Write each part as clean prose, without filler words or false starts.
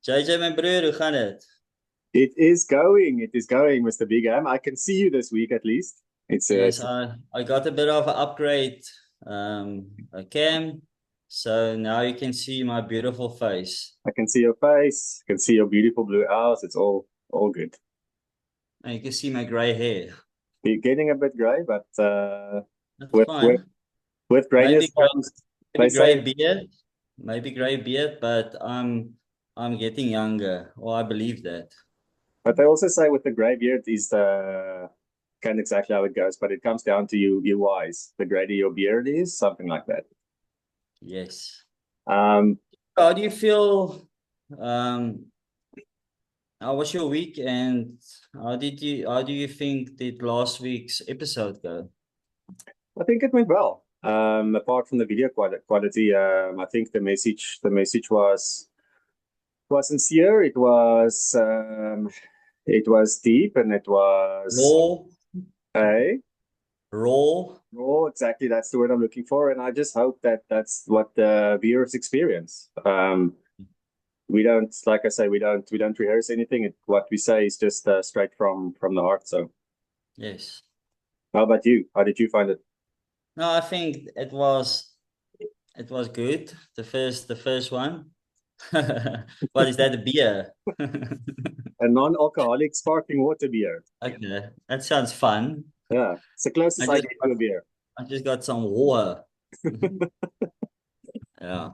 JJ, mijn broer, hoe gaat het? It is going, Mr. Bigham. I can see you this week at least. Yes, I got a bit of an upgrade, a cam, so now you can see my beautiful face. I can see your face, I can see your beautiful blue eyes. It's all good. And you can see my gray hair. You're getting a bit grey, but That's with with fine. with greyness Maybe gray, comes, they maybe gray say, beard, maybe gray beard, but I'm getting younger. Well, I believe that. but they also say with the grey beard is the can't exactly how it goes, but it comes down to you wise. The greater your beard is, something like that. Yes. Um, How do you feel? Um, how was your week, and how do you think did last week's episode go? I think it went well. Apart from the video quality, I think the message was sincere. It was deep, and it was Raw, a raw. raw. Exactly, that's the word I'm looking for. And I just hope that that's what the viewers experience. We don't, like I say, we don't rehearse anything. What we say is just straight from the heart. So, Yes. how about you? How did you find it? No, I think it was good. The first one. What is that? A beer? A non-alcoholic sparkling water beer. Okay, that sounds fun. Yeah, it's the I closest I just get to got, a beer. I just got some water. Yeah.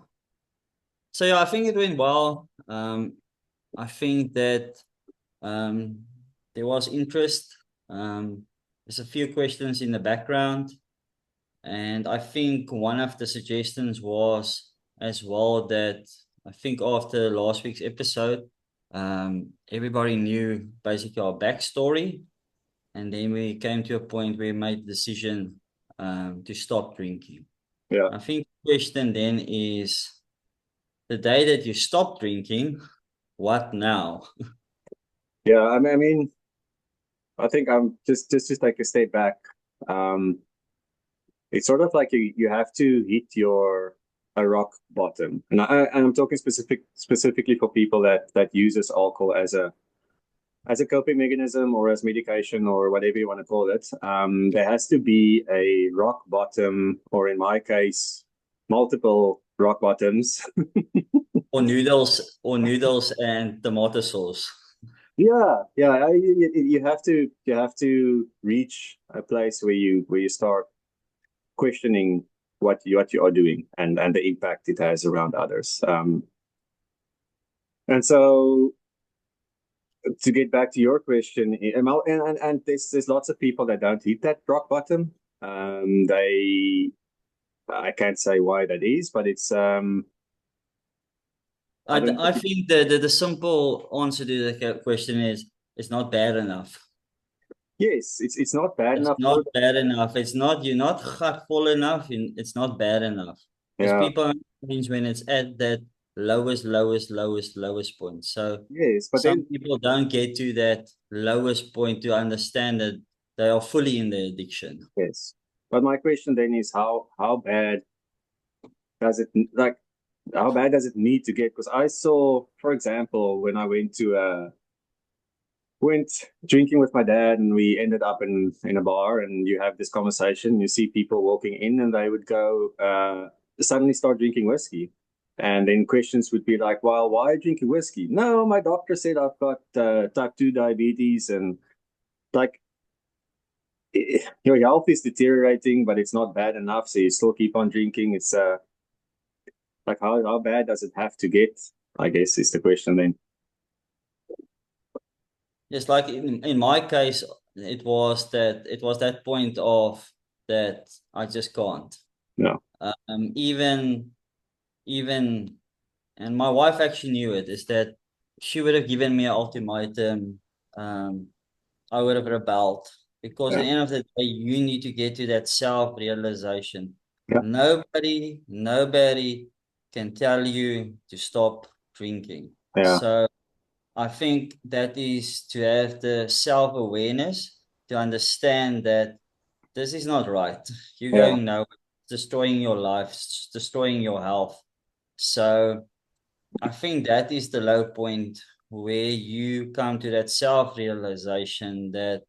So yeah, I think it went well. I think that um, there was interest. There's a few questions in the background. And I think one of the suggestions was as well that I think after last week's episode, everybody knew basically our backstory. And then we came to a point where we made the decision to stop drinking. Yeah, I think the question then is the day that you stop drinking, what now? yeah. I mean, I think I'm just to take a step back. Um, it's sort of like you have to hit your a rock bottom, and I'm talking specifically for people that uses alcohol as a coping mechanism or as medication or whatever you want to call it. There has to be a rock bottom, or in my case, multiple rock bottoms. Or noodles and tomato sauce. Yeah, yeah. You have to reach a place where you start questioning what you are doing and the impact it has around others. And so to get back to your question, and there's lots of people that don't hit that rock bottom. They I can't say why that is, but it's I, I don't I know. think the simple answer to the question is it's not bad enough. Yes, it's not bad It's enough not for bad enough. It's not you're not full enough. It's not bad enough. Because yeah. people change when it's at that lowest point. So Yes, but some then people don't get to that lowest point to understand that they are fully in the addiction. yes. But my question then is how bad does it like how bad does it need to get? Because I saw, for example, when I went drinking with my dad and we ended up in a bar and you have this conversation, you see people walking in and they would go suddenly start drinking whiskey. And then questions would be like, well, why are you drinking whiskey? No, my doctor said I've got type 2 diabetes. And like, your health is deteriorating, but it's not bad enough. So you still keep on drinking. It's like, how bad does it have to get? I guess is the question then. Just like in my case, it was that point of that I just can't. No. Even even and my wife actually knew it, is that she would have given me an ultimatum. Um, I would have rebelled because at Yeah. the end of the day, you need to get to that self-realization. Yeah. Nobody can tell you to stop drinking. Yeah. So I think that is to have the self-awareness to understand that this is not right. You're Yeah. going nowhere, destroying your life, destroying your health. So I think that is the low point where you come to that self-realization that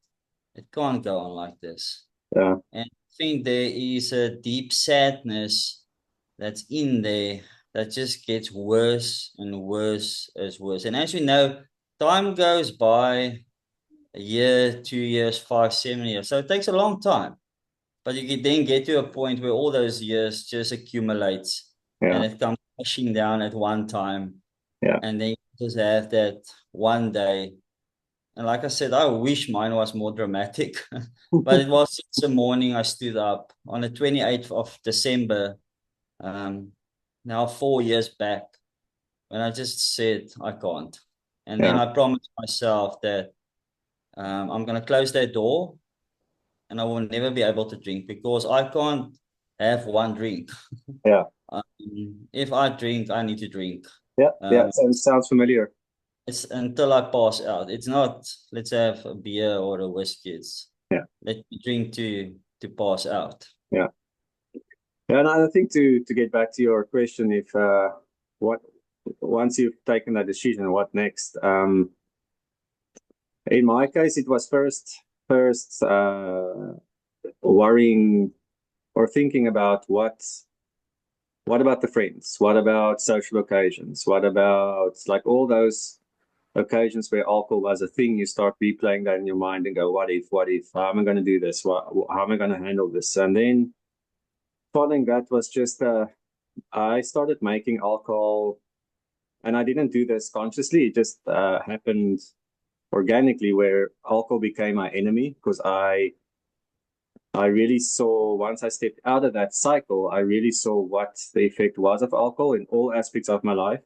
it can't go on like this. Yeah, And I think there is a deep sadness that's in there that just gets worse and worse as worse. And as we know, time goes by, a year, 2 years, 5, 7 years. So it takes a long time. But you can then get to a point where all those years just accumulates and yeah, it comes crashing down at one time. yeah, And then you just have that one day. And like I said, I wish mine was more dramatic. But it was since the morning I stood up on the 28th of December, um, now 4 years back, when I just said I can't. And then yeah, I promised myself that I'm going to close that door and I will never be able to drink because I can't have one drink. yeah, If I drink, I need to drink. yeah, yeah. Um, Sounds familiar. it's until I pass out. It's not let's have a beer or a whiskey. It's Yeah, let me drink to pass out. yeah, yeah. And I think to get back to your question, if what once you've taken that decision, what next? In my case, it was first worrying or thinking about what about the friends? What about social occasions? What about like all those occasions where alcohol was a thing? You start replaying that in your mind and go, what if? What if? How am I going to do this? How am I going to handle this? And then following that was just I started making alcohol, and I didn't do this consciously. It just happened organically, where alcohol became my enemy because I really saw, once I stepped out of that cycle, I really saw what the effect was of alcohol in all aspects of my life.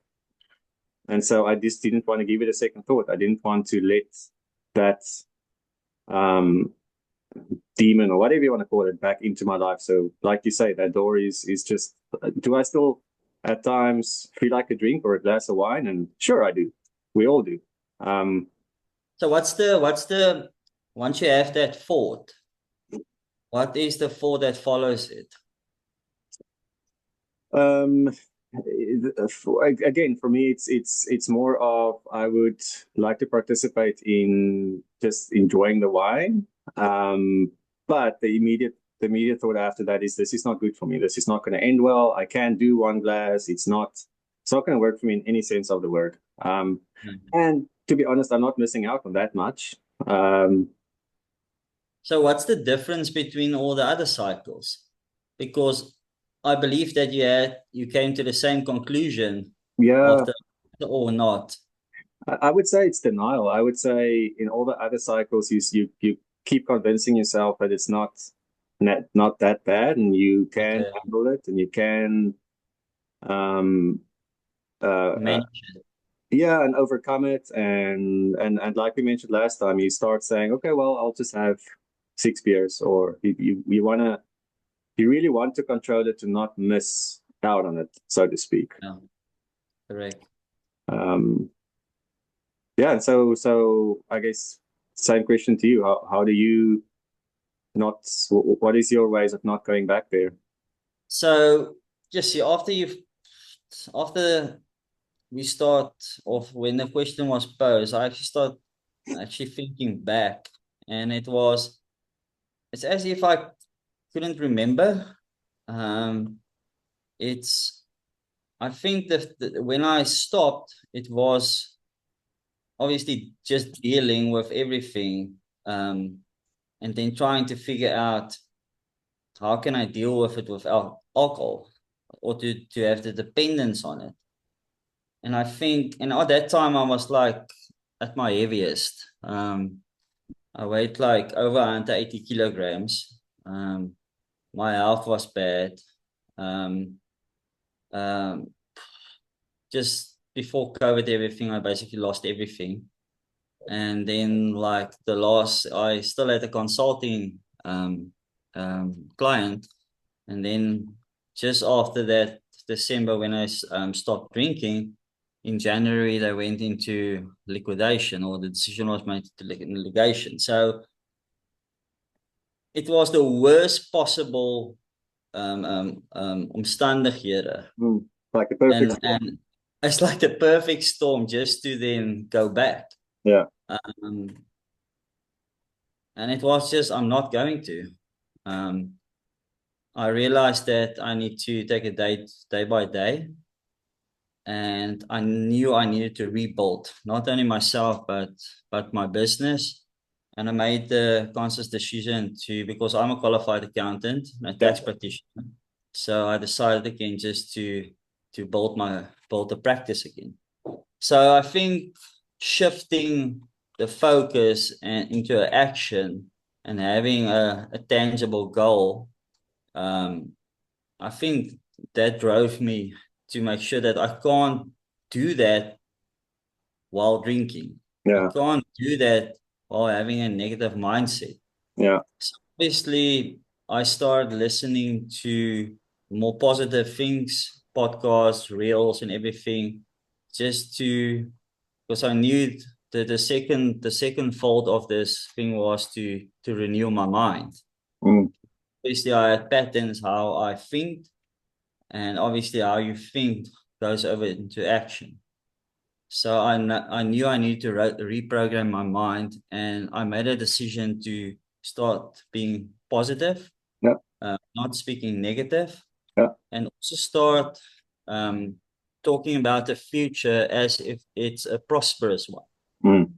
And so I just didn't want to give it a second thought. I didn't want to let that um, demon or whatever you want to call it back into my life. So, like you say, that door is just. Do I still at times feel like a drink or a glass of wine? And sure, I do. We all do. Um, So what's the once you have that thought, what is the thought that follows it? Um, again, for me, it's more of I would like to participate in just enjoying the wine. But the immediate thought after that is this is not good for me. This is not going to end well. I can't do one glass. It's not going to work for me in any sense of the word. And to be honest, I'm not missing out on that much. Um, So what's the difference between all the other cycles? Because I believe that you came to the same conclusion yeah, after or not. I would say it's denial. I would say in all the other cycles, you keep convincing yourself that it's not that bad, and you can Okay. handle it, and you can um Manage it. yeah, and overcome it, and like we mentioned last time, you start saying, okay, well, I'll just have 6 beers, or you really want to control it to not miss out on it, so to speak. Yeah, correct. Um, yeah, and so I guess same question to you. How do you not what is your ways of not going back there? So just see after we start off when the question was posed, I actually start actually thinking back, and it's as if I couldn't remember. Um, it's I think that when I stopped, it was obviously just dealing with everything, and then trying to figure out how can I deal with it without alcohol or to have the dependence on it. And I think, and at that time I was like at my heaviest. I weighed like over 180 kilograms. My health was bad. Um, um, just before COVID, everything, I basically lost everything. And then like I still had a consulting client. And then just after that, December, when I stopped drinking, in January, they went into liquidation, or the decision was made to liquidation. So it was the worst possible omstandighede. Hmm. Like a perfect And storm. it's like the perfect storm just to then go back. Yeah. Um, and it was just, I'm not going to. Um, I realized that I need to take a day by day. And I knew I needed to rebuild not only myself, but my business. And I made the conscious decision to, because I'm a qualified accountant and a Yeah. tax practitioner. So I decided again just to build the practice again. So I think shifting the focus and into action and having a tangible goal, um, I think that drove me to make sure that I can't do that while drinking. I Yeah. can't do that while having a negative mindset. Yeah. So obviously, I started listening to more positive things, podcasts, reels, and everything, just to, because I knew that the second fold of this thing was to renew my mind. Mm. Obviously, I had patterns how I think, and obviously how you think goes over into action. So I knew I needed to reprogram my mind, and I made a decision to start being positive, Yeah. not speaking negative, Yeah. and also start um, talking about the future as if it's a prosperous one, Mm.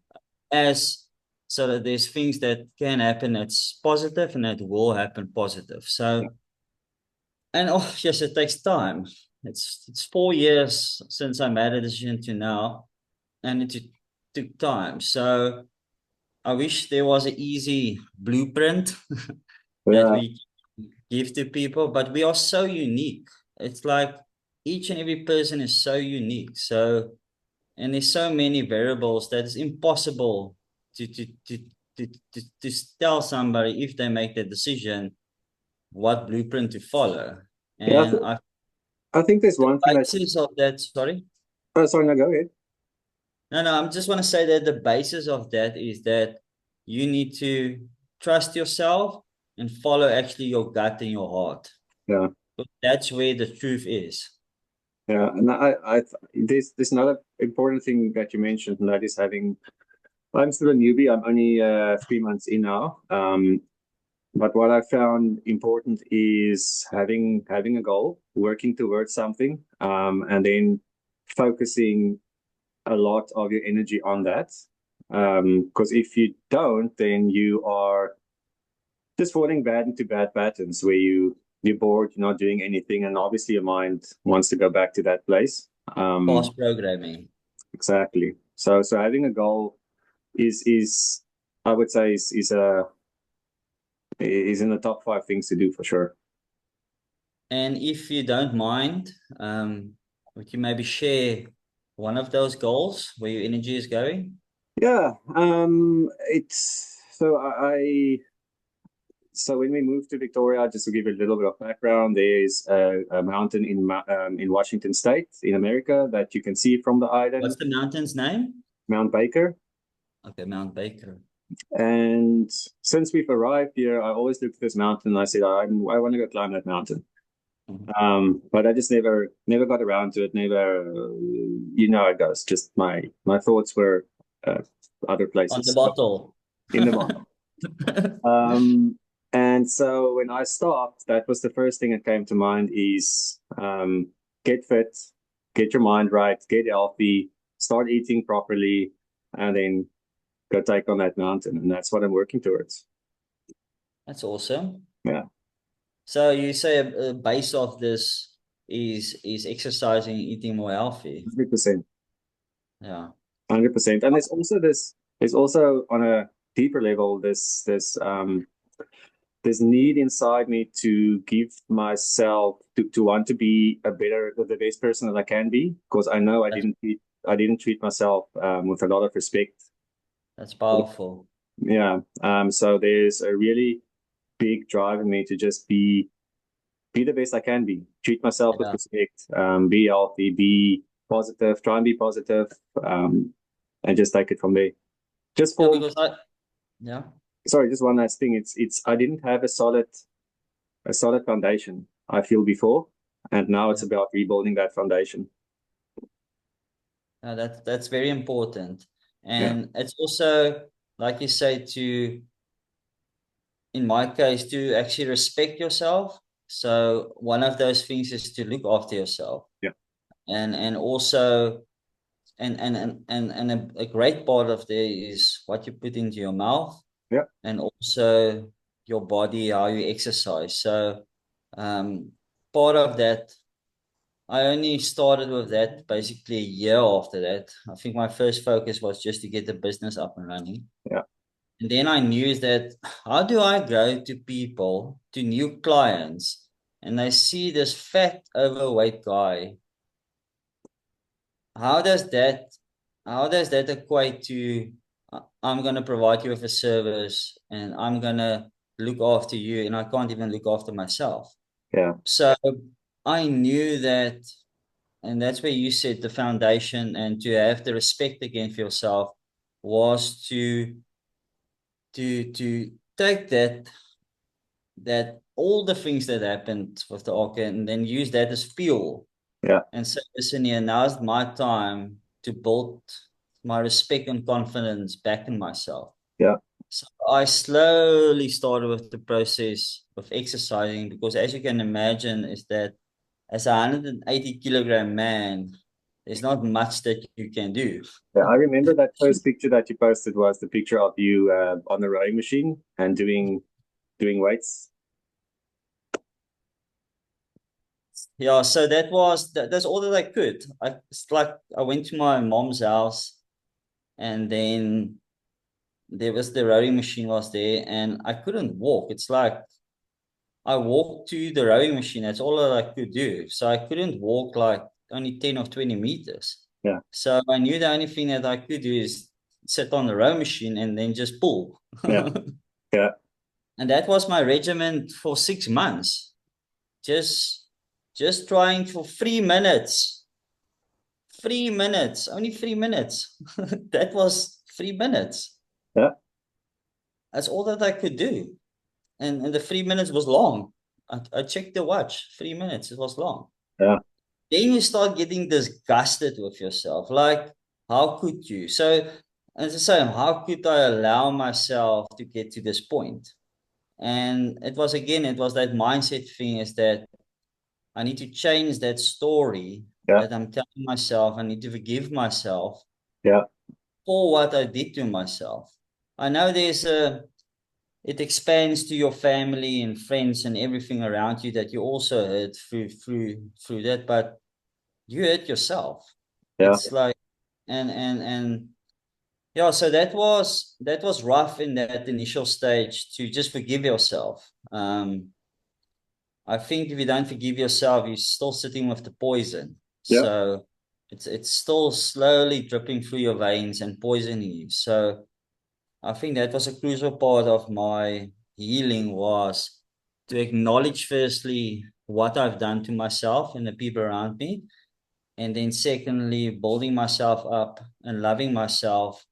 as so that there's things that can happen that's positive and that will happen positive. Yeah. So, and oh yes, it takes time. It's 4 years since I made a decision to now, and it took time. So I wish there was an easy blueprint that Yeah. we give to people, but we are so unique. It's like each and every person is so unique. So, and there's so many variables that it's impossible to to to to tell somebody if they make the decision what blueprint to follow. Yeah. And I I think there's the one thing basis of that, sorry. oh, sorry, no, go ahead. No, I just want to say that the basis of that is that you need to trust yourself and follow actually your gut and your heart. Yeah. But that's where the truth is. Yeah. And there's another important thing that you mentioned, and that is having, I'm still a newbie. I'm only 3 months in now. But what I found important is having a goal, working towards something, and then focusing a lot of your energy on that. Because if you don't, then you are just falling bad into bad patterns where you're bored, you're not doing anything, and obviously your mind wants to go back to that place. Past programming. Exactly. So having a goal is I would say is in the top 5 things to do for sure. And if you don't mind, would you maybe share one of those goals where your energy is going? Yeah. It's so so when we moved to Victoria, just to give you a little bit of background, there is a mountain in Washington State in America that you can see from the island, What's the mountain's name? Mount Baker. Okay, Mount Baker. And since we've arrived here, I always looked at this mountain and I said, I want to go climb that mountain. Mhm. But I just never got around to it. Never, you know, it goes. Just my thoughts were uh, other On the places bottle. in the bottom. Um, and so when I stopped, that was the first thing that came to mind is get fit, get your mind right, get healthy, start eating properly, and then go take on that mountain. And that's what I'm working towards. That's awesome. Yeah, So you say a base of this is exercising, eating more healthy. 100%. Yeah. 100%. And there's also on a deeper level, this need inside me to give myself to want to be the best person that I can be, because I know That's I didn't treat myself with a lot of respect. that's powerful. Yeah. So there's a really big drive in me to just be the best I can be, treat myself with Yeah. respect, be healthy, be positive, try and be positive, and just take it from there. Just Yeah, for because I yeah. sorry, just one last thing. It's I didn't have a solid foundation, I feel, before, and now it's Yeah. about rebuilding that foundation. That's very important. Yeah. And it's also, like you say, in my case, to actually respect yourself. So one of those things is to look after yourself. Yeah. And also a great part of there is what you put into your mouth, Yeah. and also your body, how you exercise. So um part of that, I only started with that basically a year after that. I think my first focus was just to get the business up and running. Yeah. And then I knew that how do I go to people, to new clients, and they see this fat, overweight guy? How does that how does that equate to I'm gonna provide you with a service and I'm gonna look after you and I can't even look after myself. Yeah. So I knew that, and that's where you said the foundation and to have the respect again for yourself was to take that all the things that happened with the Orca and then use that as fuel Yeah. and say, listen here, now's my time to build my respect and confidence back in myself. Yeah. So I slowly started with the process of exercising because as you can imagine is that as a 180-kilogram man, there's not much that you can do. Yeah, I remember that first picture that you posted was the picture of you on the rowing machine and doing weights. Yeah, so that's all that I could. It's like I went to my mom's house and then there was the rowing machine was there and I couldn't walk. It's like I walked to the rowing machine. That's all that I could do. So I couldn't walk like only 10 or 20 meters. Yeah. So I knew the only thing that I could do is sit on the rowing machine and then just pull. Yeah. Yeah. And that was my regimen for 6 months. Just just trying for 3 minutes. 3 minutes, only 3 minutes. That was 3 minutes. Yeah. That's all that I could do. And the 3 minutes was long. I checked the watch. 3 minutes, it was long. Yeah. Then you start getting disgusted with yourself. Like, how could you? So, as I say, how could I allow myself to get to this point? And it was again, it was that mindset thing is that I need to change that story Yeah. that I'm telling myself. I need to forgive myself Yeah. for what I did to myself. I know it expands to your family and friends and everything around you that you also hurt through that, but you hurt yourself. Yeah. It's like and yeah, so that was rough in that initial stage to just forgive yourself. I think if you don't forgive yourself, you're still sitting with the poison. Yeah. So it's still slowly dripping through your veins and poisoning you. So I think that was a crucial part of my healing was to acknowledge firstly what I've done to myself and the people around me. And then secondly, building myself up and loving myself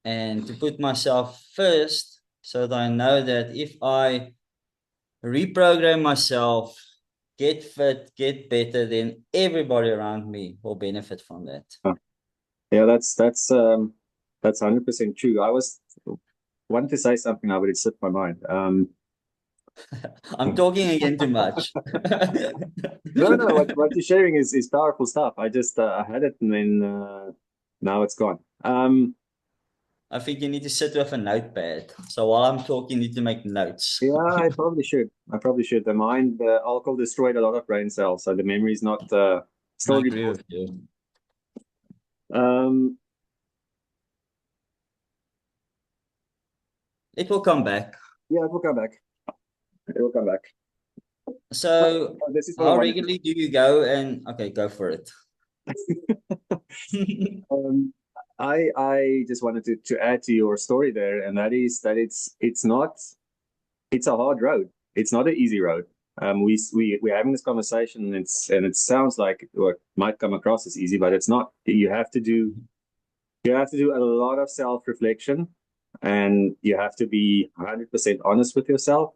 and to put myself first so that I know that if I reprogram myself, get fit, get better, then everybody around me will benefit from that. Yeah, that's 100% true. I was wanted to say something now, but it slipped my mind. I'm talking again too much. No, what you're sharing is powerful stuff. I just I had it and then now it's gone. I think you need to sit with a notepad. So while I'm talking, you need to make notes. Yeah, I probably should. I probably should. The mind, the alcohol destroyed a lot of brain cells, so the memory's not I still agree report. with you. Um, It will come back. yeah, it will come back. It will come back. So This is what I how wanted to. regularly do you go? And okay, go for it. Um, I just wanted to add to your story there, and that is that it's not it's a hard road. It's not an easy road. We're having this conversation, and it sounds like what might come across as easy, but it's not. You have to do a lot of self reflection, and you have to be 100% honest with yourself.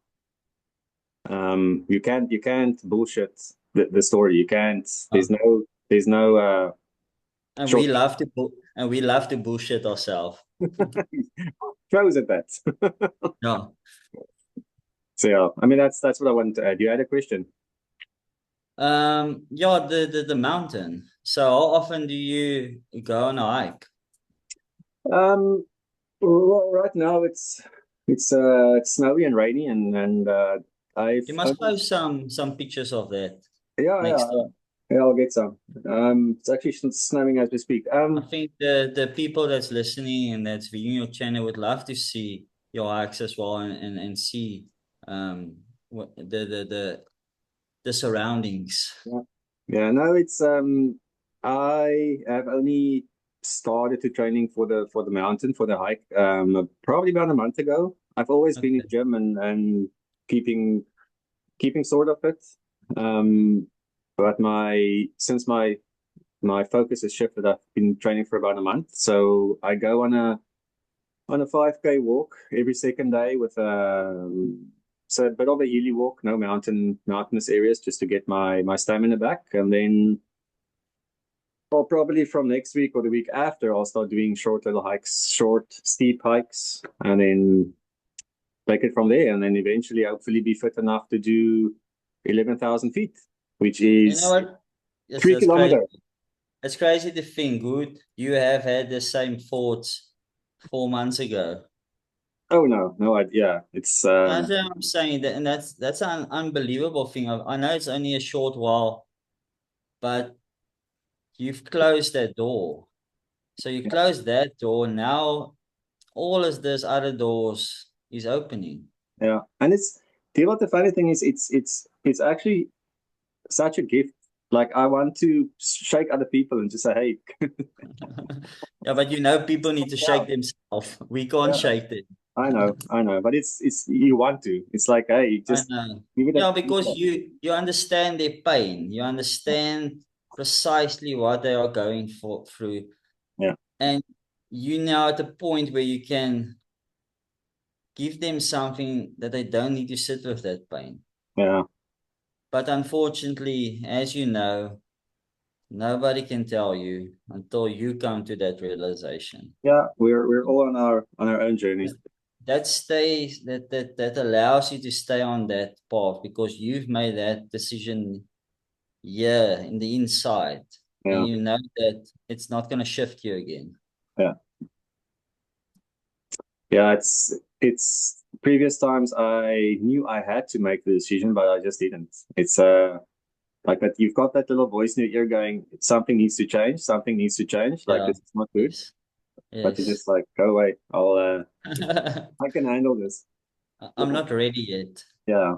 You can't bullshit the story. You can't. There's no And Short. we love to bullshit ourselves. Throws at that. Yeah. So yeah, I mean that's what I wanted to add. You had a question. Yeah, the mountain. So how often do you go on a hike? Um, well, right now it's snowy and rainy, and I've You must only, post some pictures of that yeah, next yeah, time. yeah, I'll get some. It's actually snowing as we speak. I think the people that's listening and that's viewing your channel would love to see your hikes as well, and see what the surroundings. Yeah, yeah, no, it's I have only started to training for the mountain for the hike probably about a month ago. I've always been in Okay. gym and keeping keeping sort of fit. But my focus has shifted. I've been training for about a month, so I go on a 5K walk every second day with so a bit of a hilly walk, no mountainous areas, just to get my stamina back, and then I'll probably from next week or the week after I'll start doing short little hikes, short steep hikes, and then take it from there, and then eventually hopefully be fit enough to do 11,000 feet, which You know is what? Yes, three that's crazy. kilometers. It's crazy to think, good. You have had the same thoughts 4 months ago. Oh no, no, yeah, it's That's what I'm saying, that, and that's an unbelievable thing. I know it's only a short while, but you've closed that door. So you close that door. Now all of this other doors is opening. yeah, and it's do you know what the funny thing is? It's actually such a gift. Like I want to shake other people and just say, hey, Yeah, but you know, people need to yeah, shake themselves. We can't yeah, shake them. I know, but it's you want to. It's like, hey, I just know. give it Yeah, a because you understand their pain. You understand precisely what they are going through. yeah, And you now at the point where you can give them something that they don't need to sit with that pain. yeah, But unfortunately, as you know, nobody can tell you until you come to that realization. yeah. We're all on our own journey. That stays that allows you to stay on that path because you've made that decision, yeah, in the inside, and Yeah, you know that it's not going to shift you again. yeah, yeah. It's previous times I knew I had to make the decision, but I just didn't. It's like that. You've got that little voice in your ear going, something needs to change. Something needs to change. Like Yeah. this is not good. Yes. But you're Yes. just like, go away. I can handle this. I'm not ready yet, Yeah,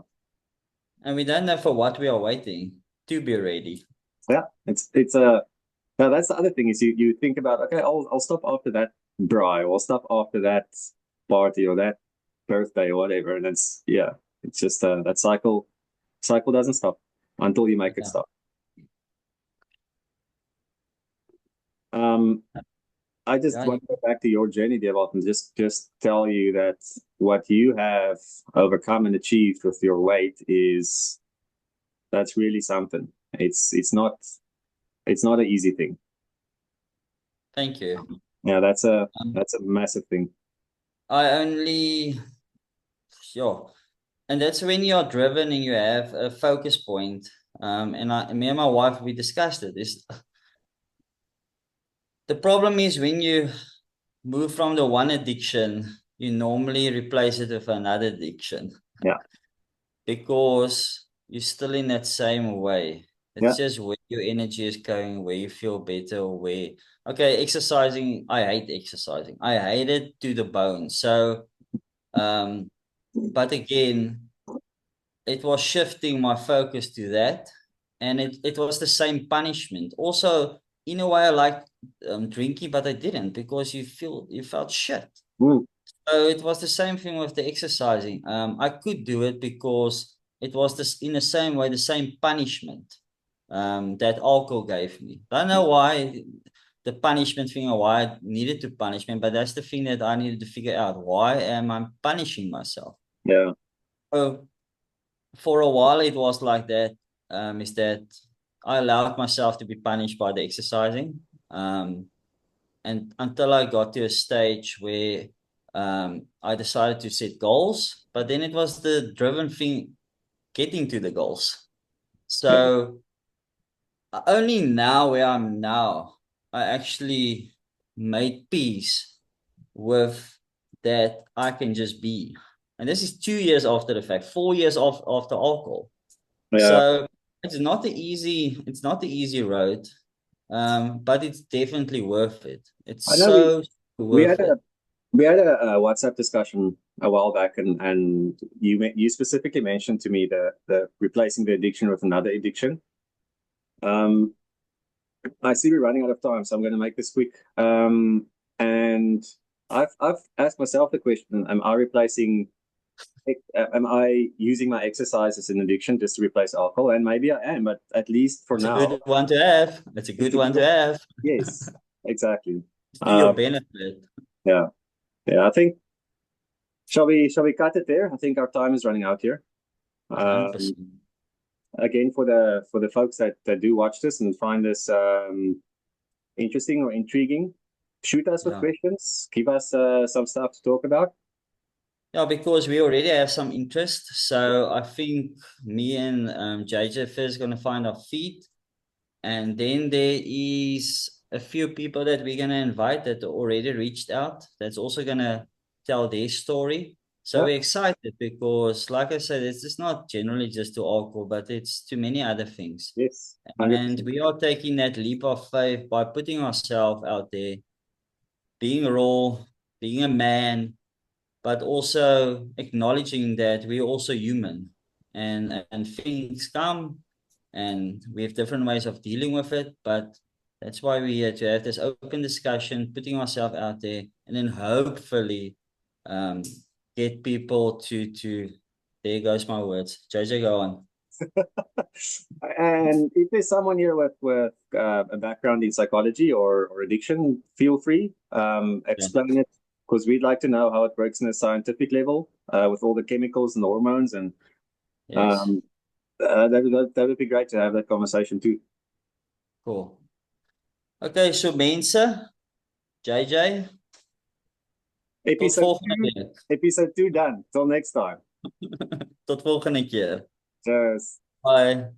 and we don't know for what we are waiting to be ready. yeah. It's a now that's the other thing is you think about okay, I'll stop after that braai, or I'll stop after that party or that birthday or whatever, and it's yeah, it's just that cycle doesn't stop until you make it Yeah. stop. Um, I just Yeah. want to go back to your journey, Devot, and just tell you that what you have overcome and achieved with your weight is that's really something. It's not an easy thing. Thank you. Yeah, Um, that's a massive thing. I only, sure. And that's when you're driven and you have a focus point. Me and my wife, we discussed it. Is the problem is when you move from the one addiction, you normally replace it with another addiction Yeah, because you're still in that same way. yeah. It's just where your energy is going, where you feel better, or where, okay, exercising, I hate exercising. I hate it to the bone. So, um, but again, it was shifting my focus to that, and it was the same punishment. Also, in a way, I liked drinking, but I didn't because you felt shit. Mm, So it was the same thing with the exercising. I could do it because it was this in the same way, the same punishment that alcohol gave me. I don't know why the punishment thing or why I needed to punish me, but that's the thing that I needed to figure out. Why am I punishing myself? yeah, So for a while it was like that, is that I allowed myself to be punished by the exercising. And until I got to a stage where I decided to set goals, but then it was the driven thing getting to the goals. So only now where I'm now, I actually made peace with that I can just be. And this is 2 years after the fact, 4 years after alcohol. Yeah, So it's not the easy road, but it's definitely worth it. It's I know we so we worth had it. a WhatsApp discussion a while back, and you specifically mentioned to me the replacing the addiction with another addiction. Um, I see we're running out of time, so I'm going to make this quick. And I've asked myself the question: Am I using my exercise as an addiction just to replace alcohol? And maybe I am, but at least for It's a now, good one to have. It's a it's good a one good to one. have. Yes, exactly. It's to your Um, benefit. yeah, yeah. I think shall we cut it there? I think our time is running out here. Um, 100%. again, for the folks that do watch this and find this interesting or intriguing, shoot us with Yeah. questions. Give us some stuff to talk about. Yeah, because we already have some interest. So I think me and JJ first gonna find our feet. And then there is a few people that we're gonna invite that already reached out. That's also gonna tell their story. So Yeah. we're excited because, like I said, it's just not generally just to alcohol, but it's to many other things. Yes. And 100%. we are taking that leap of faith by putting ourselves out there, being raw, being a man, but also acknowledging that we're also human, and things come and we have different ways of dealing with it, but that's why we're here to have this open discussion, putting ourselves out there, and then hopefully um, get people to there goes my words. JJ, go on. And if there's someone here with a background in psychology or addiction, feel free Yeah. explain it because we'd like to know how it works in a scientific level with all the chemicals and the hormones, and Yes. um, that would be great to have that conversation too. Cool. Okay, so mense, JJ, tot Episode volgende two, week. episode two done. Till next time. Tot volgende keer. Cheers. Bye.